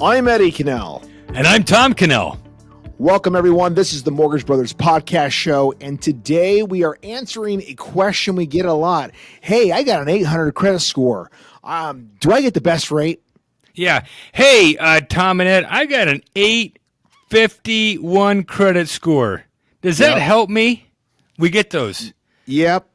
I'm Eddie Cannell. And I'm Tom Cannell. Welcome, everyone. This is the Mortgage Brothers podcast show, and today we are answering a question we get a lot. Hey, I got an 800 credit score. Do I get the best rate? Yeah. Hey, Tom and Ed, I got an 851 credit score. Does that help me? We get those. Yep.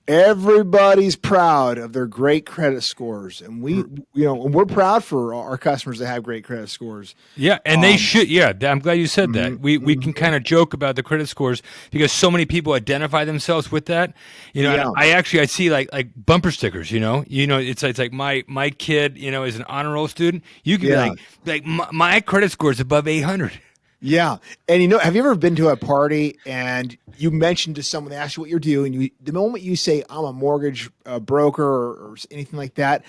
Everybody's proud of their great credit scores, and we're proud for our customers that have great credit scores. Yeah, and they should. Yeah, I'm glad you said that. We can kind of joke about the credit scores because so many people identify themselves with that. I see like bumper stickers. It's like my kid, is an honor roll student. You can be like my credit score is above 800. Yeah. And have you ever been to a party and you mentioned to someone, they ask you what you're doing, the moment you say, I'm a mortgage broker or anything like that,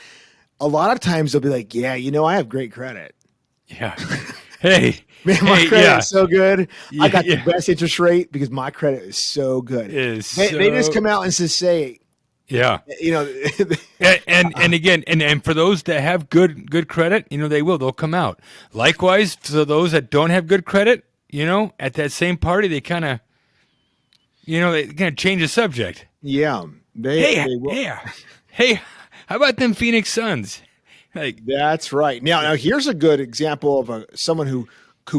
a lot of times they'll be like, yeah, I have great credit. Yeah. Hey. Man, my credit is so good. Yeah, I got the best interest rate because my credit is so good. They just come out and just say, yeah. And again, and for those that have good credit, they'll come out. Likewise, for those that don't have good credit, at that same party, they kind of, change the subject. Yeah. They will. Yeah. Hey, how about them Phoenix Suns? That's right. Now here's a good example of someone who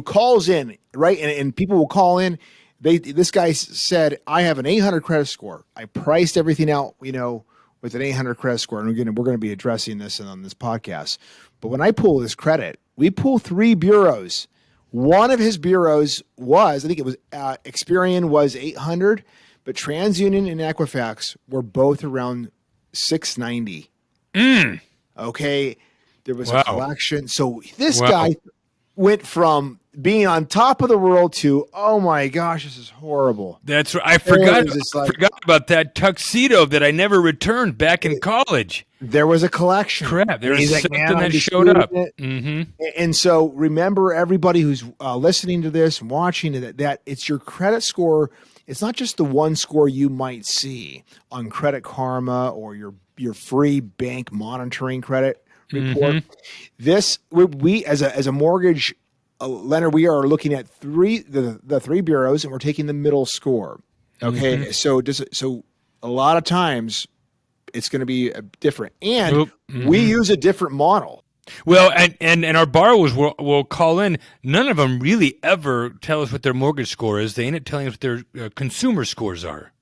calls in, right? And people will call in. This guy said, I have an 800 credit score. I priced everything out, with an 800 credit score. And again, we're going to be addressing this on this podcast. But when I pull his credit, we pull 3 bureaus. One of his bureaus was, I think it was Experian was 800, but TransUnion and Equifax were both around 690. Okay. There was a collection. So this guy went from being on top of the world to, oh my gosh, this is horrible. That's right. I forgot about that tuxedo that I never returned back in college. There was a collection. Crap. There was something that showed up. Mm-hmm. And so remember, everybody who's listening to this and watching that it's your credit score. It's not just the one score you might see on Credit Karma or your free bank monitoring credit report. Mm-hmm. This we as a mortgage lender, we are looking at the 3 bureaus, and we're taking the middle score. Okay, mm-hmm. So a lot of times it's going to be different, and we use a different model. Well, and our borrowers will call in. None of them really ever tell us what their mortgage score is. They end up telling us what their consumer scores are.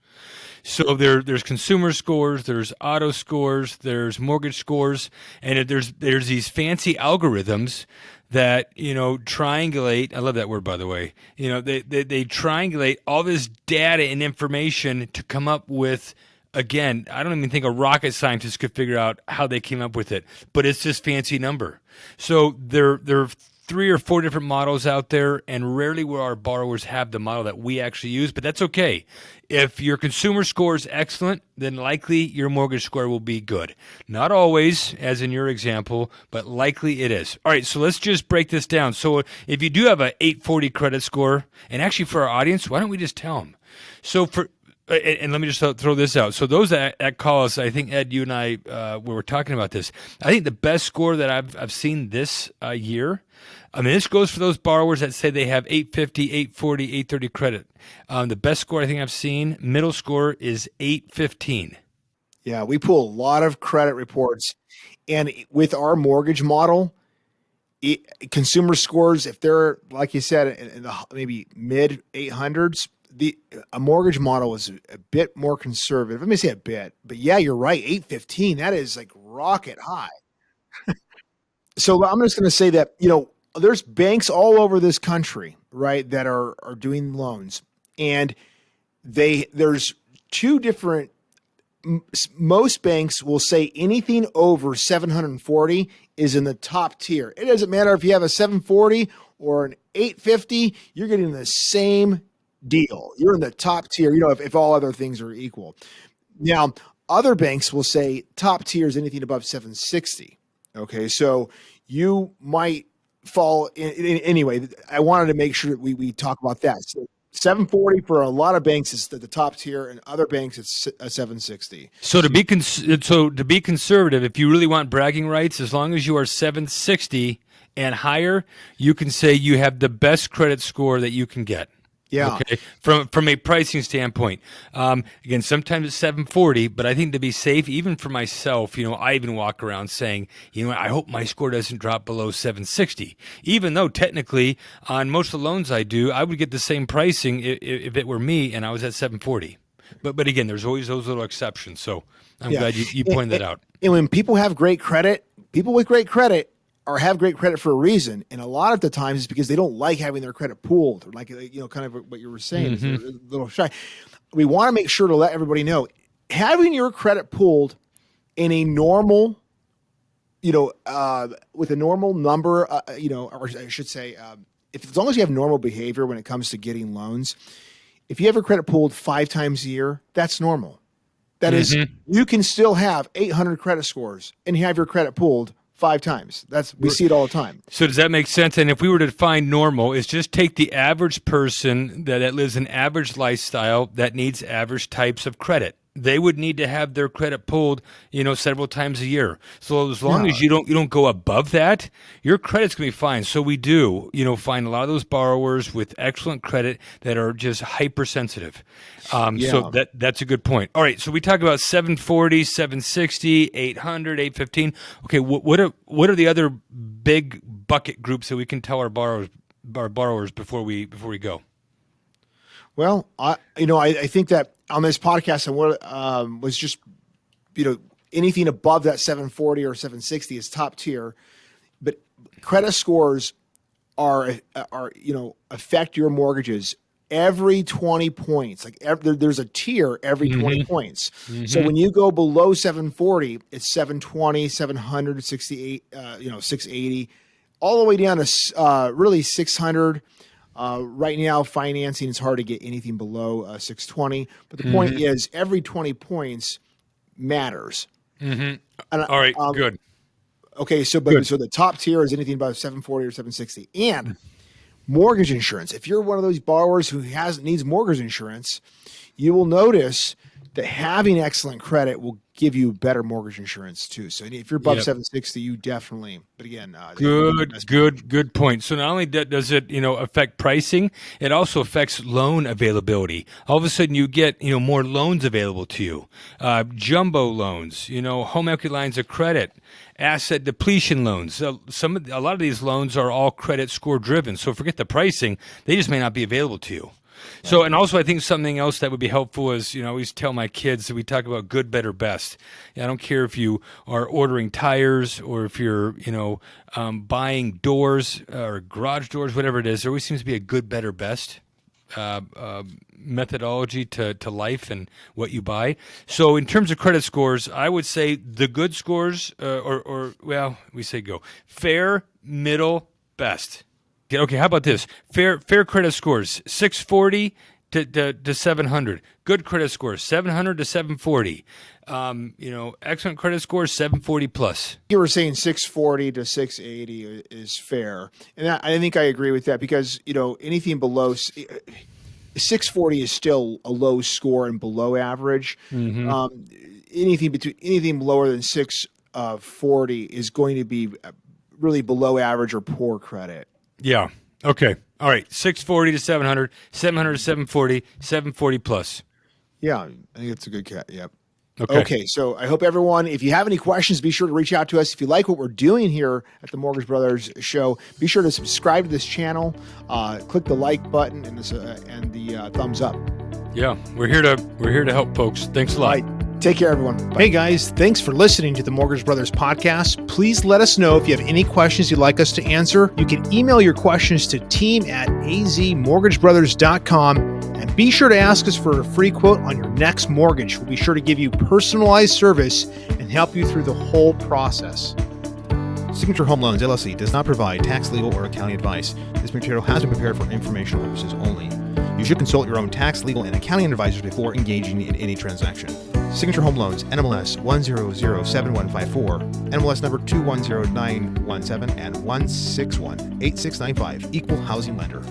So there's consumer scores, there's auto scores, there's mortgage scores, and there's these fancy algorithms that triangulate. I love that word, by the way. They triangulate all this data and information to come up with. Again, I don't even think a rocket scientist could figure out how they came up with it, but it's this fancy number. So there are 3 or 4 different models out there, and rarely will our borrowers have the model that we actually use, but that's okay. If your consumer score is excellent, then likely your mortgage score will be good. Not always, as in your example, but likely it is. All right, so let's just break this down. So if you do have an 840 credit score, and actually for our audience, why don't we just tell them? So and let me just throw this out. So those that call us, I think, Ed, you and I we were talking about this. I think the best score that I've seen this year, this goes for those borrowers that say they have 850, 840, 830 credit. The best score I think I've seen, middle score, is 815. Yeah, we pull a lot of credit reports. And with our mortgage model, consumer scores, if they're, like you said, in the maybe mid 800s, a mortgage model is a bit more conservative. Let me say a bit, but yeah, you're right. 815, that is like rocket high. So I'm just going to say that, there's banks all over this country, right, that are doing loans, and there's 2 different. Most banks will say anything over 740 is in the top tier. It doesn't matter if you have a 740 or an 850, you're getting the same deal. You're in the top tier, if all other things are equal. Now, other banks will say top tier is anything above 760. Okay, so you might fall in anyway. I wanted to make sure that we talk about that. So 740 for a lot of banks is the top tier, and other banks it's a 760. So to be conservative, if you really want bragging rights, as long as you are 760 and higher, you can say you have the best credit score that you can get. Yeah. Okay. From a pricing standpoint, again, sometimes it's 740, but I think to be safe, even for myself, I even walk around saying, I hope my score doesn't drop below 760. Even though technically on most of the loans I do, I would get the same pricing if it were me and I was at 740. But again, there's always those little exceptions. So I'm glad you pointed that out. And when people have great credit, people with great credit or have great credit for a reason. And a lot of the times it's because they don't like having their credit pooled, or like, kind of what you were saying, they're a little shy. We want to make sure to let everybody know, having your credit pooled in a normal, with a normal number, or I should say, as long as you have normal behavior when it comes to getting loans, if you have your credit pooled 5 times a year, that's normal. That is, you can still have 800 credit scores and have your credit pooled 5 times. We see it all the time. So does that make sense? And if we were to define normal, is just take the average person that lives an average lifestyle that needs average types of credit. They would need to have their credit pulled, several times a year. So as long as you don't go above that, your credit's going to be fine. So we do, find a lot of those borrowers with excellent credit that are just hypersensitive. So that's a good point. All right. So we talk about 740, 760, 800, 815. Okay. What are the other big bucket groups that we can tell our borrowers before we go? Well, I think that on this podcast, and was just, anything above that 740 or 760 is top tier, but credit scores are affect your mortgages every 20 points. Like there's a tier every 20 points. So when you go below 740, it's 720, 700, 68, 680, all the way down to really 600. Right now, financing is hard to get anything below 620. But the point is, every 20 points matters. And, all right, good. Okay, so the top tier is anything above 740 or 760. And mortgage insurance. If you're one of those borrowers who needs mortgage insurance, you will notice that having excellent credit will give you better mortgage insurance too. So if you're above 760, you definitely. But again, good point. So not only does it affect pricing, it also affects loan availability. All of a sudden, you get more loans available to you, jumbo loans, home equity lines of credit, asset depletion loans. A lot of these loans are all credit score driven. So forget the pricing; they just may not be available to you. So, and also I think something else that would be helpful is, I always tell my kids that we talk about good, better, best. I don't care if you are ordering tires or if you're, buying doors or garage doors, whatever it is, there always seems to be a good, better, best methodology to life and what you buy. So in terms of credit scores, I would say the good scores we say go fair, middle, best. Okay, how about this? Fair credit scores, 640 to 700. Good credit scores, 700 to 740. Excellent credit scores, 740 plus. You were saying 640 to 680 is fair. And I think I agree with that because, anything below 640 is still a low score and below average. Anything lower than 640 is going to be really below average or poor credit. Yeah. Okay. All right. 640 to 700, 700 to 740, 740 plus. Yeah. I think it's a good cat. Yep. Okay. So I hope everyone, if you have any questions, be sure to reach out to us. If you like what we're doing here at the Mortgage Brothers Show, be sure to subscribe to this channel, click the like button and the thumbs up. Yeah. We're here to help folks. Thanks a lot. All right. Take care, everyone. Bye. Hey, guys. Thanks for listening to the Mortgage Brothers podcast. Please let us know if you have any questions you'd like us to answer. You can email your questions to team@azmortgagebrothers.com and be sure to ask us for a free quote on your next mortgage. We'll be sure to give you personalized service and help you through the whole process. Signature Home Loans, LLC does not provide tax, legal, or accounting advice. This material has been prepared for informational purposes only. You should consult your own tax, legal, and accounting advisors before engaging in any transaction. Signature Home Loans, NMLS 1007154, NMLS number 210917 and 1618695, Equal Housing Lender.